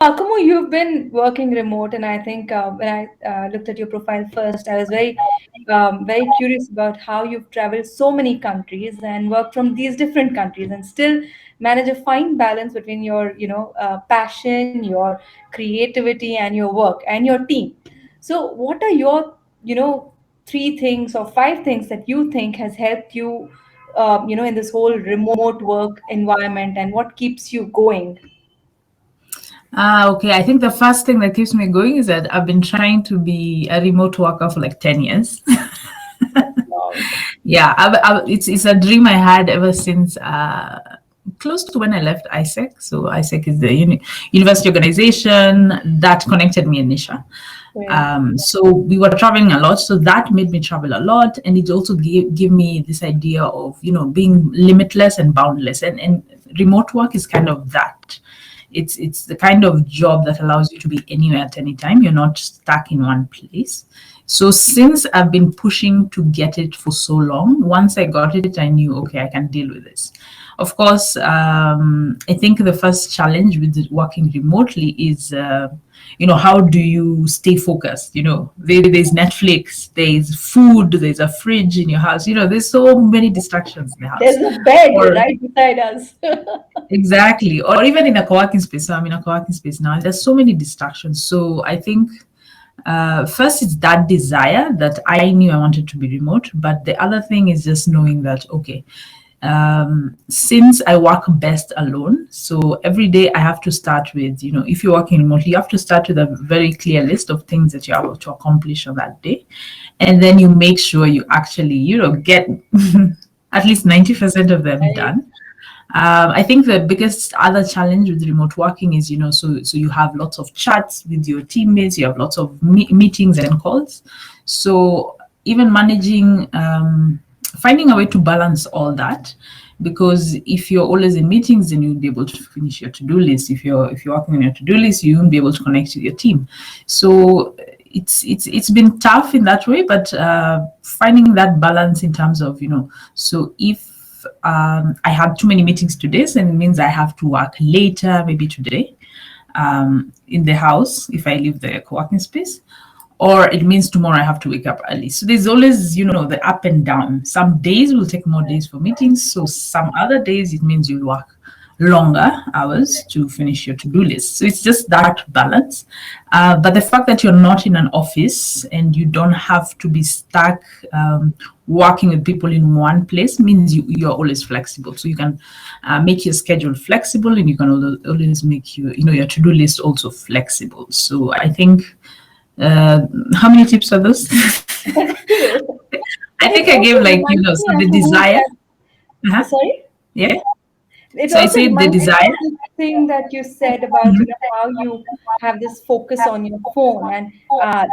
Akumu, you've been working remote, and I think when I looked at your profile first, I was very curious about how you've traveled so many countries and worked from these different countries, and still manage a fine balance between your, passion, your creativity, and your work and your team. So, what are your, three things or five things that you think has helped you, in this whole remote work environment, and what keeps you going? Okay. I think the first thing that keeps me going is that I've been trying to be a remote worker for like 10 years. Wow. Yeah, it's a dream I had ever since close to when I left ISEC. So ISEC is the university organization that connected me and Nisha. Right. So we were traveling a lot. So that made me travel a lot, and it also give me this idea of being limitless and boundless. And remote work is kind of that. It's the kind of job that allows you to be anywhere at any time. You're not stuck in one place. So since I've been pushing to get it for so long, once I got it, I knew, okay, I can deal with this. Of course, I think the first challenge with working remotely is, how do you stay focused? There's Netflix, there's food, there's a fridge in your house. There's so many distractions in the house. There's a bed Or right beside us. exactly, or even in a co-working space. So I'm in a co-working space now. There's so many distractions. So I think first it's that desire that I knew I wanted to be remote, but the other thing is just knowing that, okay, since I work best alone, so every day I have to start with, if you're working remotely, you have to start with a very clear list of things that you have to accomplish on that day, and then you make sure you actually get at least 90% of them Right. done. I think the biggest other challenge with remote working is, so you have lots of chats with your teammates, you have lots of meetings and calls. So even managing, finding a way to balance all that, because if you're always in meetings, then you'll be able to finish your to-do list. If you're working on your to-do list, you won't be able to connect with your team. So it's been tough in that way, but finding that balance in terms of, so if I had too many meetings today, so it means I have to work later, maybe today, in the house if I leave the co-working space, or it means tomorrow I have to wake up early. So there's always, the up and down. Some days will take more days for meetings, so some other days it means you'll work longer hours to finish your to-do list. So it's just that balance. But the fact that you're not in an office and you don't have to be stuck working with people in one place means you're always flexible. So you can make your schedule flexible, and you can always make your to-do list also flexible. So I think, how many tips are those? True. I And it think I gave also like, reminds so me, the Akumu, desire. that Uh-huh. sorry. Yeah. It So I also said the reminds me desire. of this thing that you said about how you have this focus on your phone, and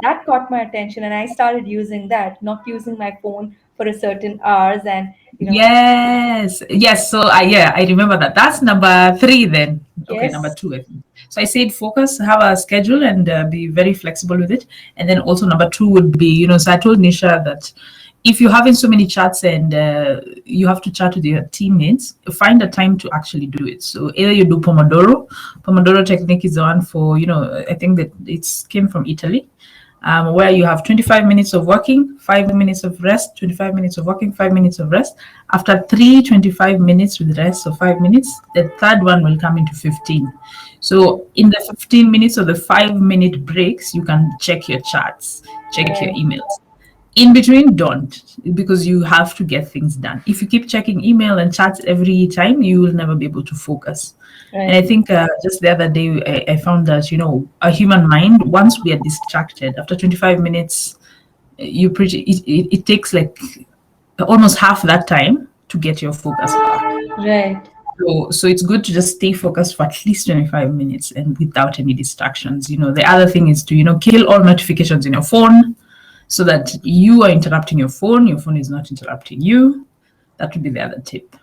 that caught my attention, and I started using that, not using my phone for a certain hours, and Yes, yes. So I remember that. That's number three then. Okay, number yes, two, I think. So I said focus, have a schedule, and be very flexible with it. And then also number two would be, so I told Nisha that if you're having so many chats and you have to chat with your teammates, find a time to actually do it. So either you do Pomodoro. Pomodoro technique is the one for, I think that it came from Italy, where you have 25 minutes of working, 5 minutes of rest, 25 minutes of working, 5 minutes of rest. After 25 minutes with rest of 5 minutes, the third one will come into 15. So in the 15 minutes or the 5 minute breaks, you can check your charts, check your right, emails. In between, don't, because you have to get things done. If you keep checking email and chats every time, you will never be able to focus. And I right, think just the other day, I found that, a human mind, once we are distracted, after 25 minutes, it takes like almost half that time to get your focus back. right. So it's good to just stay focused for at least 25 minutes and without any distractions. The other thing is to, kill all notifications in your phone so that you are interrupting your phone is not interrupting you. That would be the other tip.